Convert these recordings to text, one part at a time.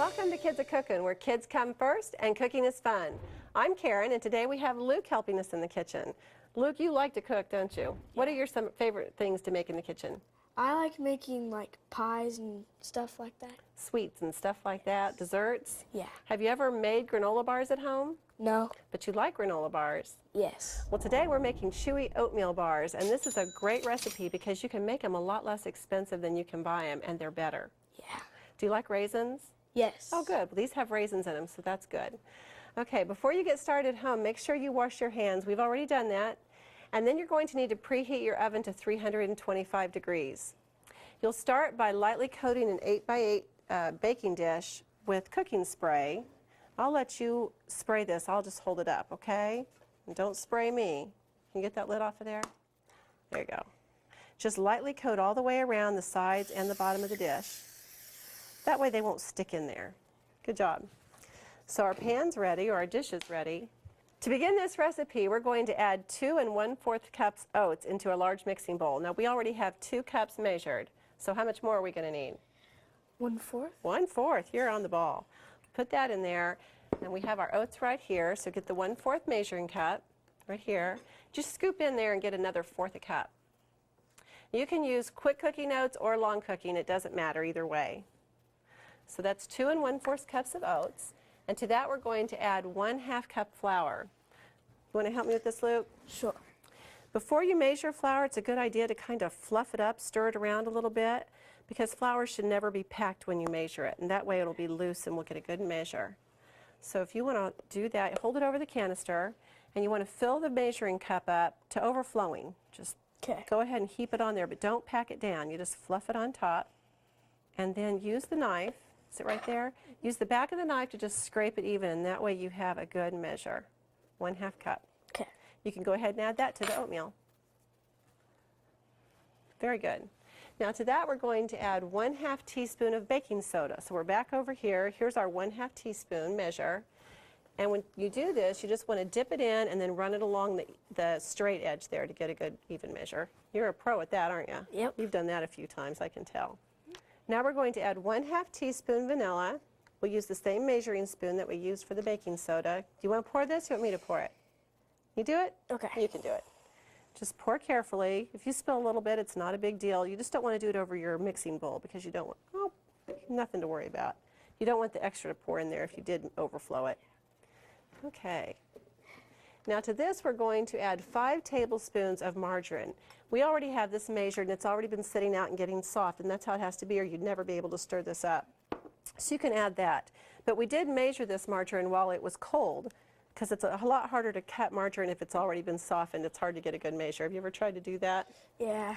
Welcome to Kids A-Cookin', where kids come first and cooking is fun. I'm Karen, and today we have Luke helping us in the kitchen. Luke, you like to cook, don't you? What are your some favorite things to make in the kitchen? I like making like pies and stuff like that. Sweets and stuff like that, desserts? Yeah. Have you ever made granola bars at home? No. But you like granola bars? Yes. Well, today we're making Chewy oatmeal bars, and this is a great recipe because you can make them a lot less expensive than you can buy them, and they're better. Yeah. Do you like raisins? Yes. Oh, good. Well, these have raisins in them, so that's good. Okay, before you get started at home, make sure you wash your hands. We've already done that. And then you're going to need to preheat your oven to 325 degrees. You'll start by lightly coating an 8x8 baking dish with cooking spray. I'll let you spray this. I'll just hold it up, okay? And don't spray me. Can you get that lid off of there? There you go. Just lightly coat all the way around the sides and the bottom of the dish. That way they won't stick in there. Good job. So our pan's ready, or our dish is ready. To begin this recipe, we're going to add 2 1/4 cups oats into a large mixing bowl. Now we already have 2 cups measured, so how much more are we going to need? 1/4. 1/4, you're on the ball. Put that in there, and we have our oats right here, so get the 1/4 measuring cup right here. Just scoop in there and get another 1/4 cup. You can use quick cooking oats or long cooking, it doesn't matter either way. So that's 2 1/4 cups of oats. And to that, we're going to add 1/2 cup flour. You want to help me with this, Luke? Sure. Before you measure flour, it's a good idea to kind of fluff it up, stir it around a little bit, because flour should never be packed when you measure it. And that way it'll be loose and we'll get a good measure. So if you want to do that, hold it over the canister, and you want to fill the measuring cup up to overflowing. Just go ahead and heap it on there, but don't pack it down. You just fluff it on top, and then use the knife. Is it right there? Use the back of the knife to just scrape it even, and that way you have a good measure. 1/2 cup. Okay. You can go ahead and add that to the oatmeal. Very good. Now to that we're going to add 1/2 teaspoon of baking soda. So we're back over here. Here's our 1/2 teaspoon measure. And when you do this, you just want to dip it in and then run it along the straight edge there to get a good even measure. You're a pro at that, aren't you? Yep. You've done that a few times, I can tell. Now we're going to add 1/2 teaspoon vanilla. We'll use the same measuring spoon that we used for the baking soda. Do you want to pour this, or you want me to pour it? You do it? Okay. You can do it. Just pour carefully. If you spill a little bit, it's not a big deal. You just don't want to do it over your mixing bowl because you don't want, oh, nothing to worry about. You don't want the extra to pour in there if you did overflow it. Okay. Now to this we're going to add 5 tablespoons of margarine. We already have this measured, and it's already been sitting out and getting soft, and that's how it has to be, or you'd never be able to stir this up. So you can add that. But we did measure this margarine while it was cold, because it's a lot harder to cut margarine if it's already been softened. It's hard to get a good measure. Have you ever tried to do that? Yeah.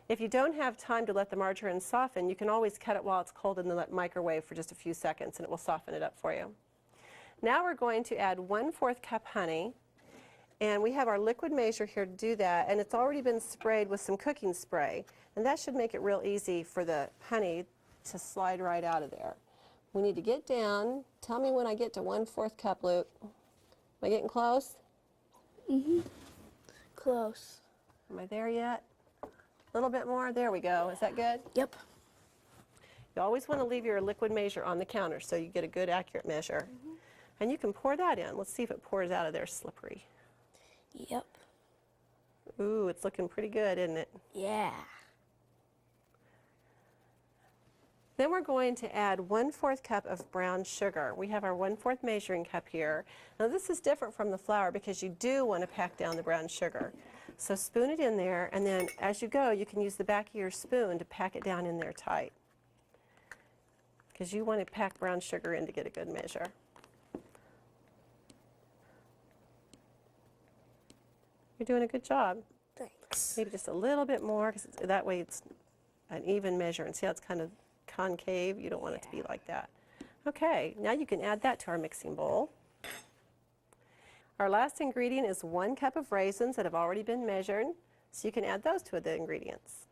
If you don't have time to let the margarine soften, you can always cut it while it's cold in the microwave for just a few seconds, and it will soften it up for you. Now we're going to add 1/4 cup honey, and we have our liquid measure here to do that, and it's already been sprayed with some cooking spray, and that should make it real easy for the honey to slide right out of there. We need to get down. Tell me when I get to 1/4 cup, Luke. Am I getting close? Mm-hmm. Close. Am I there yet? A little bit more. There we go. Is that good? Yep. You always want to leave your liquid measure on the counter so you get a good, accurate measure. And you can pour that in. Let's see if it pours out of there slippery. Yep. Ooh, it's looking pretty good, isn't it? Yeah. Then we're going to add 1/4 cup of brown sugar. We have our 1/4 measuring cup here. Now this is different from the flour because you do want to pack down the brown sugar. So spoon it in there, and then as you go, you can use the back of your spoon to pack it down in there tight, because you want to pack brown sugar in to get a good measure. You're doing a good job. Thanks. Maybe just a little bit more, because that way it's an even measure. And see how it's kind of concave? You don't want it to be like that. Okay, now you can add that to our mixing bowl. Our last ingredient is 1 cup of raisins that have already been measured, so you can add those to the ingredients.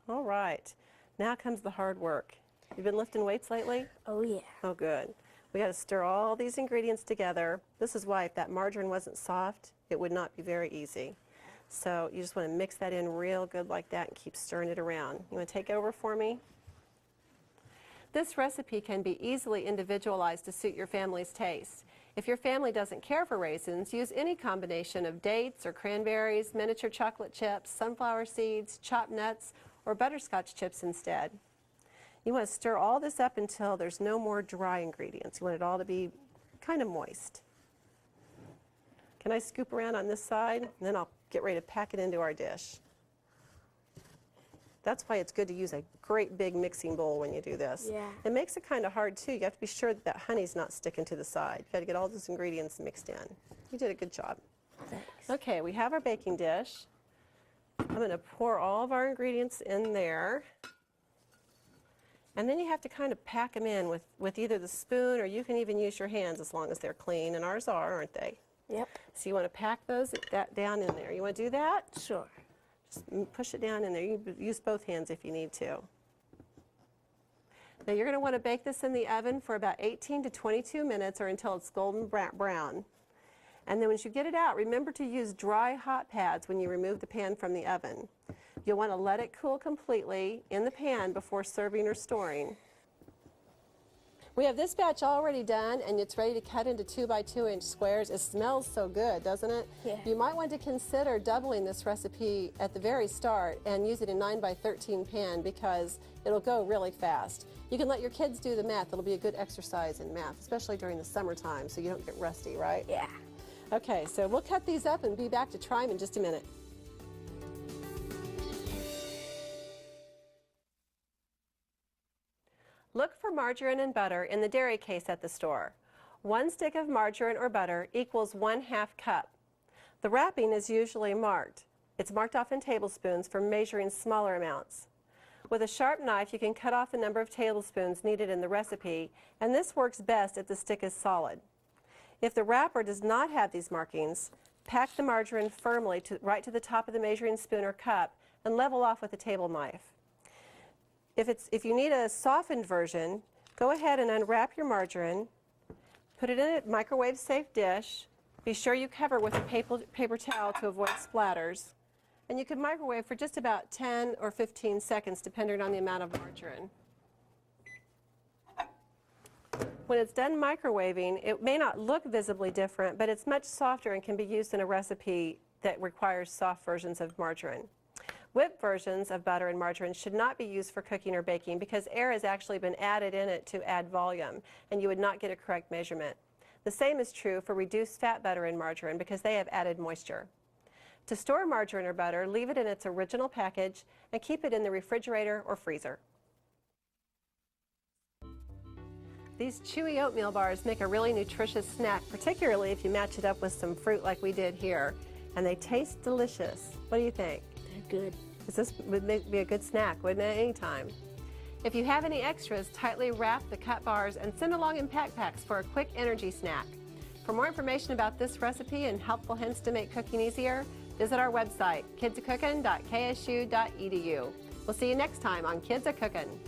All right, now comes the hard work. You've been lifting weights lately? Oh, yeah. Oh, good. We got to stir all these ingredients together. This is why if that margarine wasn't soft, it would not be very easy. So you just want to mix that in real good like that and keep stirring it around. You want to take over for me? This recipe can be easily individualized to suit your family's taste. If your family doesn't care for raisins, use any combination of dates or cranberries, miniature chocolate chips, sunflower seeds, chopped nuts, or butterscotch chips instead. You want to stir all this up until there's no more dry ingredients. You want it all to be kind of moist. Can I scoop around on this side? And then I'll get ready to pack it into our dish. That's why it's good to use a great big mixing bowl when you do this. Yeah. It makes it kind of hard too. You have to be sure that that honey's not sticking to the side. You've got to get all those ingredients mixed in. You did a good job. Thanks. Okay, we have our baking dish. I'm going to pour all of our ingredients in there. And then you have to kind of pack them in with either the spoon, or you can even use your hands as long as they're clean, and ours are, aren't they? Yep. So you want to pack that down in there. You want to do that? Sure. Just push it down in there. You can use both hands if you need to. Now you're going to want to bake this in the oven for about 18 to 22 minutes or until it's golden brown. And then once you get it out, remember to use dry hot pads when you remove the pan from the oven. You'll want to let it cool completely in the pan before serving or storing. We have this batch already done, and it's ready to cut into 2 by 2 inch squares. It smells so good, doesn't it? Yeah. You might want to consider doubling this recipe at the very start and use it in 9 by 13 pan because it'll go really fast. You can let your kids do the math. It'll be a good exercise in math, especially during the summertime, so you don't get rusty, right? Yeah. Okay, so we'll cut these up and be back to try them in just a minute. Look for margarine and butter in the dairy case at the store. 1 stick of margarine or butter equals 1/2 cup. The wrapping is usually marked. It's marked off in tablespoons for measuring smaller amounts. With a sharp knife, you can cut off the number of tablespoons needed in the recipe, and this works best if the stick is solid. If the wrapper does not have these markings, pack the margarine firmly right to the top of the measuring spoon or cup and level off with a table knife. If you need a softened version, go ahead and unwrap your margarine, put it in a microwave-safe dish. Be sure you cover with a paper towel to avoid splatters. And you can microwave for just about 10 or 15 seconds, depending on the amount of margarine. When it's done microwaving, it may not look visibly different, but it's much softer and can be used in a recipe that requires soft versions of margarine. Whipped versions of butter and margarine should not be used for cooking or baking because air has actually been added in it to add volume, and you would not get a correct measurement. The same is true for reduced fat butter and margarine because they have added moisture. To store margarine or butter, leave it in its original package and keep it in the refrigerator or freezer. These chewy oatmeal bars make a really nutritious snack, particularly if you match it up with some fruit like we did here, and they taste delicious. What do you think? They're good. This would be a good snack, wouldn't it, anytime? If you have any extras, tightly wrap the cut bars and send along in pack packs for a quick energy snack. For more information about this recipe and helpful hints to make cooking easier, visit our website, kidsacookin.ksu.edu. We'll see you next time on Kids A Cookin'.